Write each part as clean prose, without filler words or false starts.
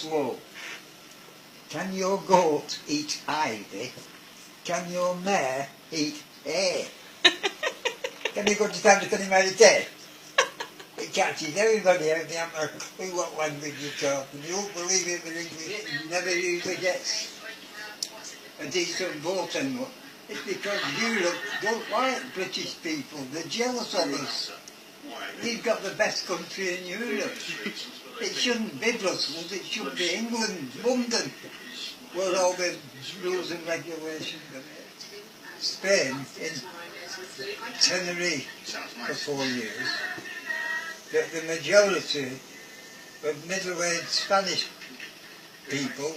slow. Can your goat eat ivy? Can your mare eat hay? Can you go to town to meditate? It catches everybody out. They haven't a clue what language you're talking. You won't believe it with English. You never usually get a decent vote anymore. It's because Europe don't like British people. They're jealous of us. We've got the best country in Europe. It shouldn't be Brussels, it should be England, London, where all the rules and regulations are. Spain, in Tenerife for 4 years, the majority of middle-aged Spanish people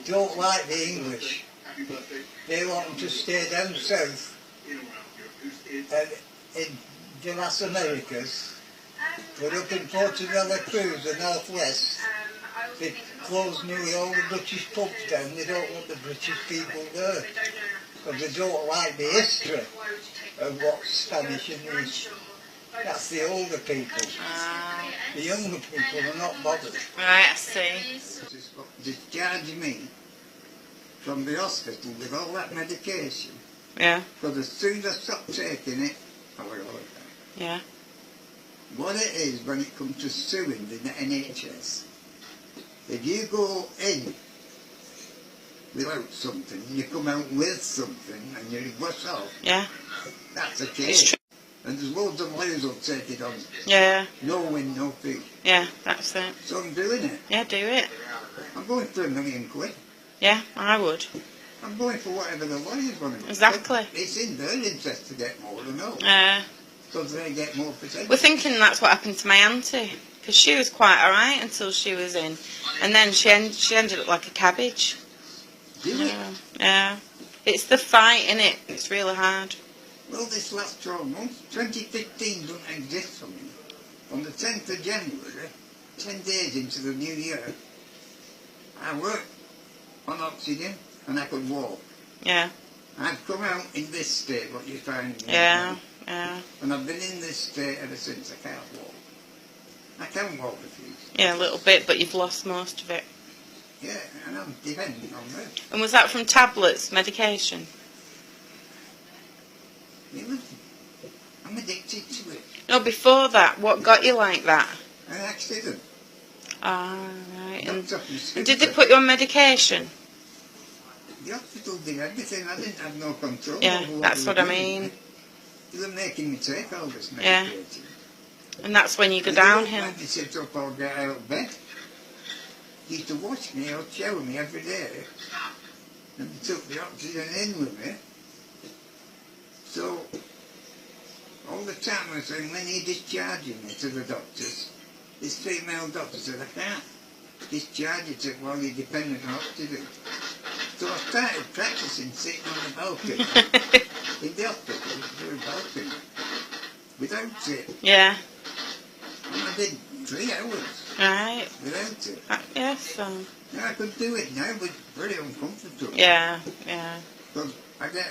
don't like the English. They want them to stay down south in the Las Americas. But up in Portobello Cruz, the northwest, they closed nearly all the British pubs down. They don't want the British people there. Because they don't like the history of what's Spanish and English. That's the older people. The younger people are not bothered. Right, I see. Discharged me from the hospital with all that medication. Yeah. Because as soon as I stopped taking it, I was all right. Yeah. What it is when it comes to suing the NHS, if you go in without something, you come out with something, and you're worse off. Yeah. That's a case. It's true. And there's loads of lawyers who'll take it on. Yeah. No win, no fee. Yeah, that's it. So I'm doing it. Yeah, do it. I'm going for £1 million. Yeah, I would. I'm going for whatever the lawyers want to do. Exactly. It's in their interest to get more than all. Because they get more protection. We're thinking that's what happened to my auntie. Because she was quite alright until she was in. And then she ended up like a cabbage. Did it? Yeah. It's the fight, innit? It's really hard. Well, this last 12 months, 2015 doesn't exist for me. On the 10th of January, 10 days into the new year, I worked on oxygen and I could walk. Yeah. I've come out in this state, what you find. Yeah, yeah. And I've been in this state ever since. I can't walk. I can walk a few. Yeah, a little bit, but you've lost most of it. Yeah, and I'm dependent on this. And was that from tablets, medication? I'm addicted to it. No, before that, what got you like that? An accident. Ah, right. And Did did they put you on medication? The hospital did everything. I didn't have no control. Yeah, over that's they what were I doing. mean. They were making me take all this Yeah. medication. And that's when you go They don't downhill. let me sit up or get out of bed. They used to wash me or shower me every day. And they took the oxygen in with me. So, all the time I was saying, when you're discharging me to the doctors, this female doctor said, I can't discharge you while you're dependent on oxygen. So I started practicing sitting on the balcony in the hospital, doing balcony, without it. Yeah. And I did 3 hours Right. without it. Yeah, so. Now I could do it now, but it's very uncomfortable. Yeah, yeah. Because I get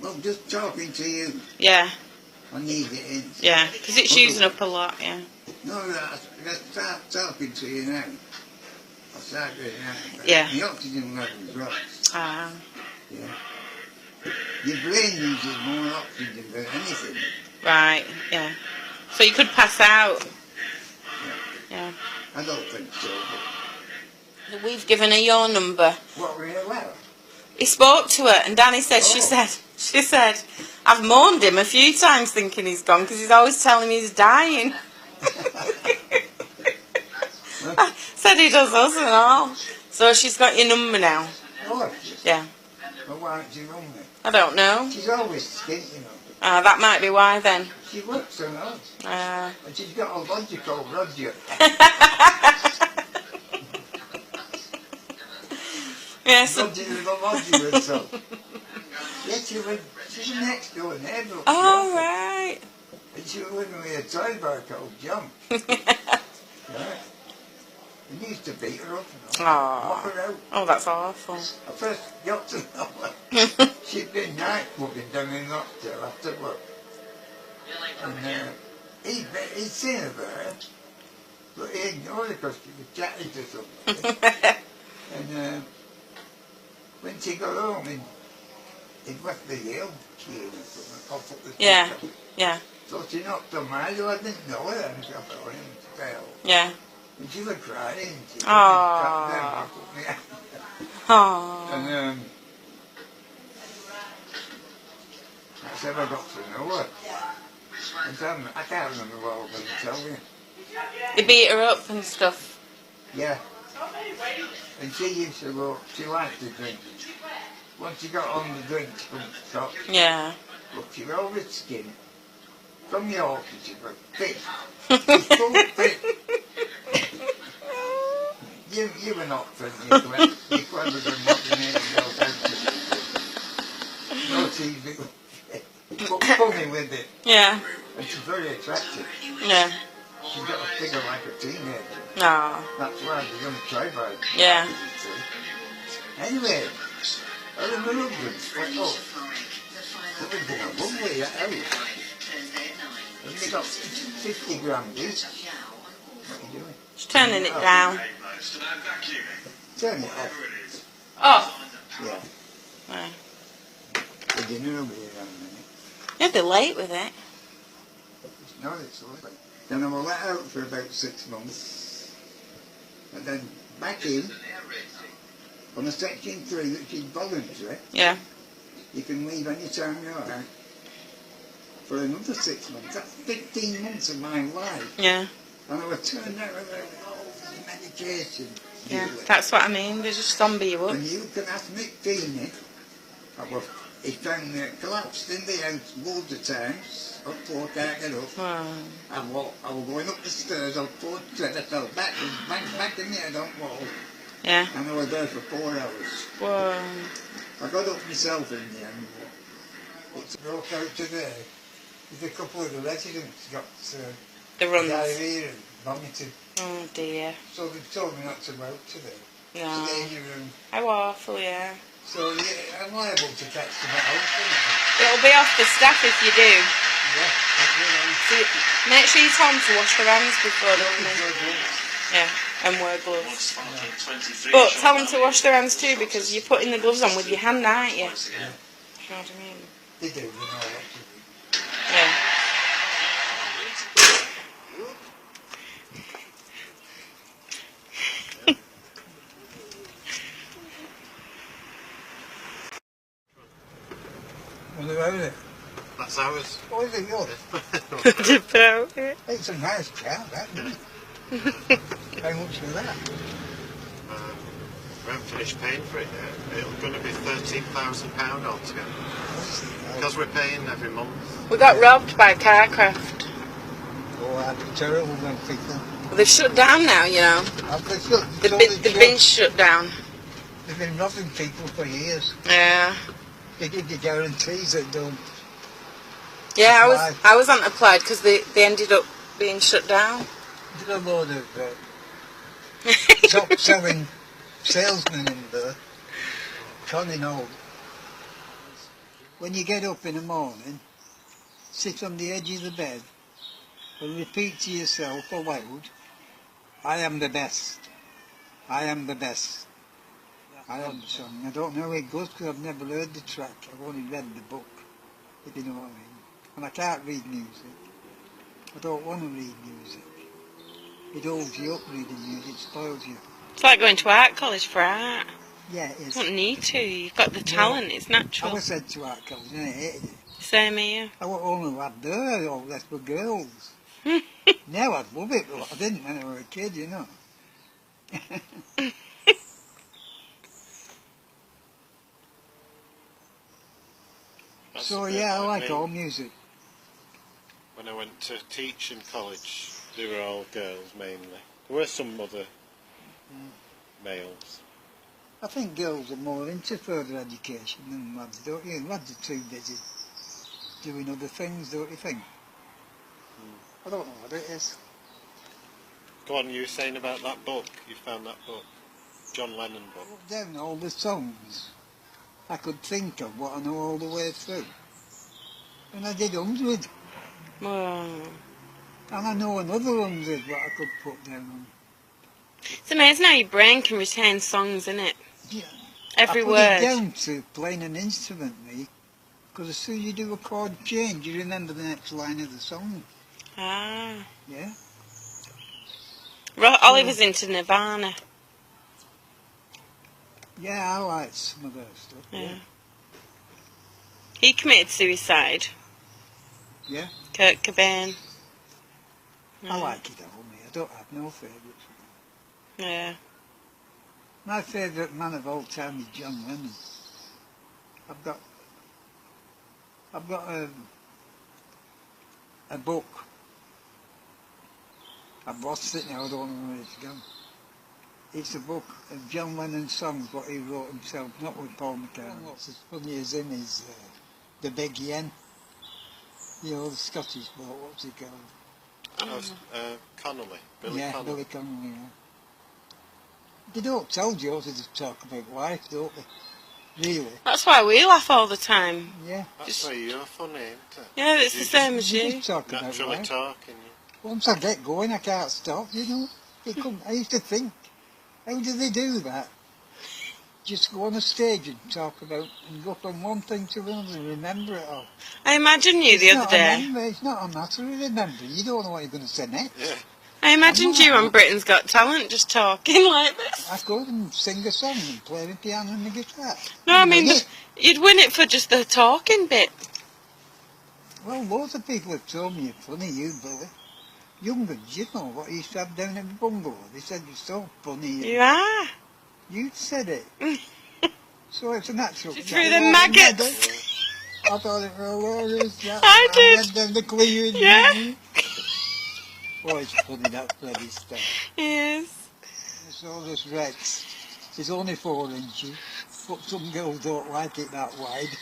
well, just talking to you, Yeah, I need it in. yeah. Because it's using up a lot, yeah. No, I start talking to you now. I start doing that. Yeah. The oxygen level drops. Ah. Yeah. Your brain uses more oxygen than anything. Right, yeah. So you could pass out. Yeah. I don't think so. But We've given her your number. what were you allowed? He spoke to her, and Danny said, she said, I've mourned him a few times thinking he's gone because he's always telling me he's dying. I said he does us and all. So she's got your number now. Oh, Yeah. but why don't you run me? I don't know. She's always skinny, you know. That might be why then. She works so hard. And she's got a logical Roger. Yes. Roger with a Roger herself. Yeah, she's next door neighbour. Oh, right. And she was living with a toy bar called John. Right. And used to beat her up and all. Walk her out. Oh, that's awful. I first got to know her. She'd been night clubbing down in Rochdale after work. And he'd seen her there. But he ignored it because she was chatting to somebody. And when she got home, he'd left the Yale queue or something off at the Yeah, top. yeah, So she knocked on my door. I didn't know her, and she got on him and fell. yeah. And she was crying. She Aww. put me out. Aww. And that's how I got to know her. And I can't remember what I was going to tell you. They beat her up and stuff. Yeah. And she used to go, she liked to drink. Once she got on the drink, she couldn't stop. Yeah. Look, she was over skin. From York, she was fit. She's full fit. You were not friendly, you're clever than what you made yourself out to be. No TV. But funny with it. Yeah. And she's very attractive. Yeah. She's got a figure like a teenager. Aww. That's why the young tribal. Yeah. Anyway, I remember them split up. They were going lovely house. And they got 50 grand each. What are you doing? She's turning it down. Turn it off. Oh. Yeah. Right. The dinner will be around a minute. Yeah, they're late with it. No, it's lovely. Then I was let out for about 6 months. And then back in, on a section 3, which is voluntary. Yeah. You can leave any time you're out. For another 6 months. That's 15 months of my life. Yeah. And I was turned out with all the medication. Yeah. That's what I mean. They just zombie you up. And you can ask Mick Feeney. He found me collapsed in the house loads of times. Up floor, can't get up. Wow. I was going up the stairs, I fell back in the head on the wall. Yeah. And I was there for 4 hours. Whoa. I got up myself in the end. It's broke out today. There's a couple of the residents got The runs. diarrhea and vomited. Oh dear. So they told me not to go out today. Yeah. Stay in your room. How awful, yeah. So yeah, I'm liable to catch them at home. It'll be off the staff if you do. Yeah, So make sure you tell them to wash their hands before they come in. Yeah, and wear gloves. Yeah. But tell them to wash their hands too, because you're putting the gloves on with your hand, aren't you? Yeah. Do you know what I mean? They do, you know what to do. Yeah. What about it? That's ours. Oh, is it yours? It's a nice car, that, isn't it? How much for that? We haven't finished paying for it yet. It's going to be £13,000 altogether. Because we're paying every month. We got robbed by Carcraft. Oh, that's terrible, them people. Well, they've shut down now, you know. They've been shut down. They've been robbing people for years. Yeah. They give you guarantees that don't. Yeah, I wasn't applied because they ended up being shut down. There's a load of top selling salesmen in there. Conning all. When you get up in the morning, sit on the edge of the bed and repeat to yourself aloud, I am the best. I am the best. I am the song. I don't know how it goes because I've never heard the track. I've only read the book, if you know what I mean. And I can't read music. I don't want to read music. It holds you up reading music, it spoils you. It's like going to art college for art. Yeah, it is. You don't need to. You've got the talent. It's natural. I was sent to art college and I hated it. Same here. I only had there, all that were girls. Now I'd love it, but I didn't when I was a kid, you know. So yeah, I like all music. When I went to teach in college, they were all girls mainly. There were some other males. I think girls are more into further education than lads, don't you? Lads are too busy doing other things, don't you think? I don't know what it is. Go on, you were saying about that book. You found that book, John Lennon book. I wrote down all the songs I could think of, what I know all the way through. And I did 100. Wow. And I know another 100 what I could put down on. It's amazing how your brain can retain songs, isn't it? Yeah. Every I put word. it down to playing an instrument, me, because as soon as you do a chord change, you remember the next line of the song. Ah. Yeah? Oliver's into Nirvana. Yeah, I like some of their stuff. Yeah. He committed suicide. Yeah? Kurt Cobain. I like it all, me. I don't have no favourites. Yeah. My favourite man of all time is John Lennon. I've got a book. I've lost it now, I don't know where it's gone. It's a book of John Lennon's songs, what he wrote himself, not with Paul McCartney. What's as funny as him is the Big Yen. You know, the Scottish bloke, what's he called? Connolly. Yeah, Connolly. Billy Connolly, yeah. They don't tell jokes, they just talk about life, don't they? Really? That's why we laugh all the time. Yeah. That's why you're funny, isn't it? Yeah, it's the same as They you. just talk about Naturally life. talking. Once I get going, I can't stop, you know. I used to think, how do they do that? Just go on a stage and talk about, and go from one thing to another and remember it all. I imagine you the other day. It's not a matter of remembering. You don't know what you're going to say next. Yeah. I imagined you on Britain's Got Talent just talking like this. I could and sing a song and play the piano and the guitar. No, I mean, you'd win it for just the talking bit. Well, loads of people have told me you're funny, you, Billy. Youngers, you know what you used to have down at the bungalow. They said you're so funny. You are. You said it. So it's a natural. She threw the maggots. I thought it was hilarious. I did. went down the clearing. Yeah. Oh, it's funny, that Freddie stuff. Yes. It's all this Rex. It's only 4 inches, but some girls don't like it that wide.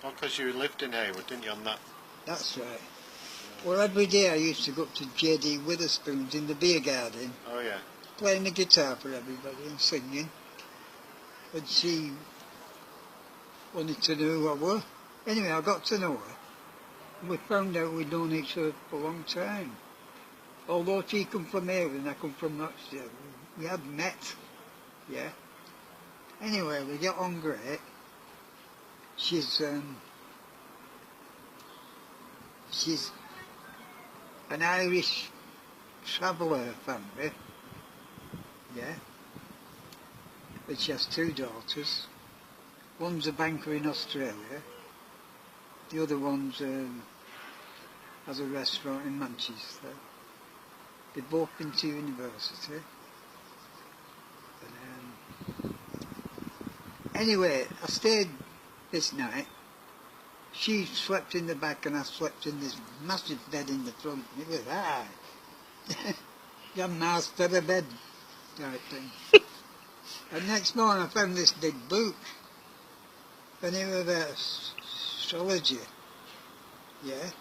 Well, because you lived in Hayward, didn't you, on that? That's right. Well, every day I used to go up to J.D. Witherspoon's in the beer garden, Oh, yeah. playing the guitar for everybody and singing. And she wanted to know who I were. Anyway, I got to know her. And we found out we'd known each other for a long time. Although she come from here and I come from Rochdale, we had met, yeah. Anyway, we get on great. She's an Irish traveller family, yeah. But she has 2 daughters. One's a banker in Australia. The other one's has a restaurant in Manchester. They've both been to university. And, anyway, I stayed this night. She slept in the back and I slept in this massive bed in the front. It was high. You have a nice feather bed type thing. And next morning I found this big book. And it was about astrology. Yeah.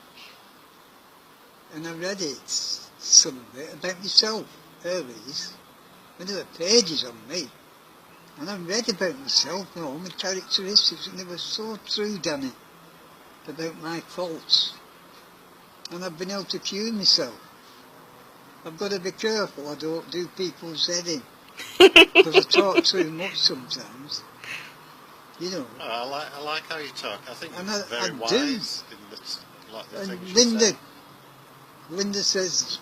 And I read it, some of it, about myself, Hermes. And there were pages on me. And I read about myself and all my characteristics, and they were so true, Danny, about my faults. And I've been able to cure myself. I've got to be careful I don't do people's head in. Because I talk too much sometimes. You know. Oh, I like how you talk. I think And you're very wise in the and things you say. Linda says,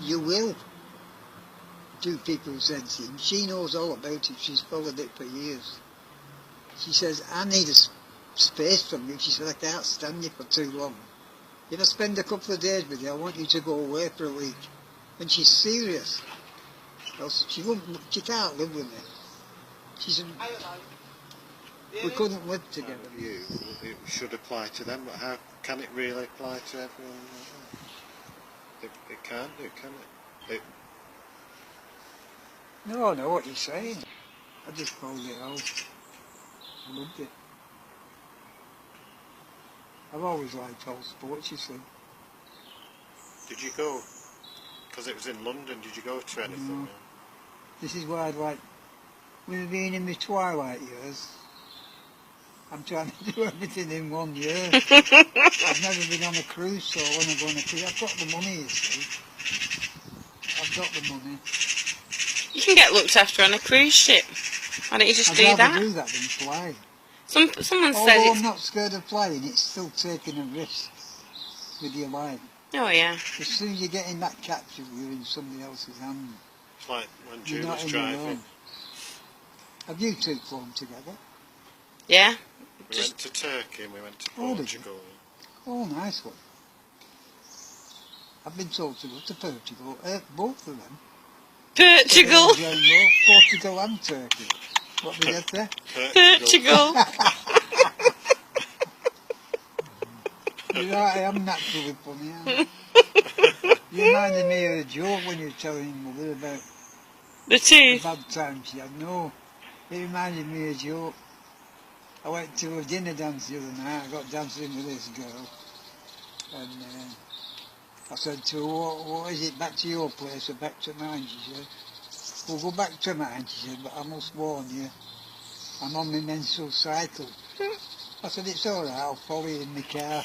you will do people's heads in. She knows all about it. She's followed it for years. She says, I need a space from you. She said, I can't stand you for too long. If I spend a couple of days with you, I want you to go away for a week. And she's serious. Else she can't live with me. She said, we couldn't live together. It should apply to them, but how can it really apply to everyone? It can't do, can it? No, I know what you're saying. I just called it out. I loved it. I've always liked all sports, you see. Did you go, because it was in London, did you go to anything? No. This is why I'd like, with being in my twilight years, I'm trying to do everything in 1 year. I've never been on a cruise, so when I go on a cruise, I've got the money, you see. I've got the money. You can get looked after on a cruise ship. Why don't you just I'd do rather that? do that than fly. Someone said Although it's... I'm not scared of flying, it's still taking a risk with your life. Oh, yeah. As soon as you get in that capsule, you're in somebody else's hand. It's like when You're not Julie's in your driving. own. Have you two flown together? Yeah. We went to Turkey and we went to Oh, did you? Portugal. Oh, nice one. I've been told to go to Portugal, both of them. Portugal. Portugal and Turkey. What did I say? Portugal. You're right, I am naturally funny, aren't I? You reminded me of a joke when you were telling Mother about The the tooth. bad time she had. No, it reminded me of a joke. I went to a dinner dance the other night. I got dancing with this girl. And I said to her, what is it, back to your place or back to mine? She said, we'll go back to mine, she said, but I must warn you, I'm on my menstrual cycle. I said, it's all right, I'll follow you in the car.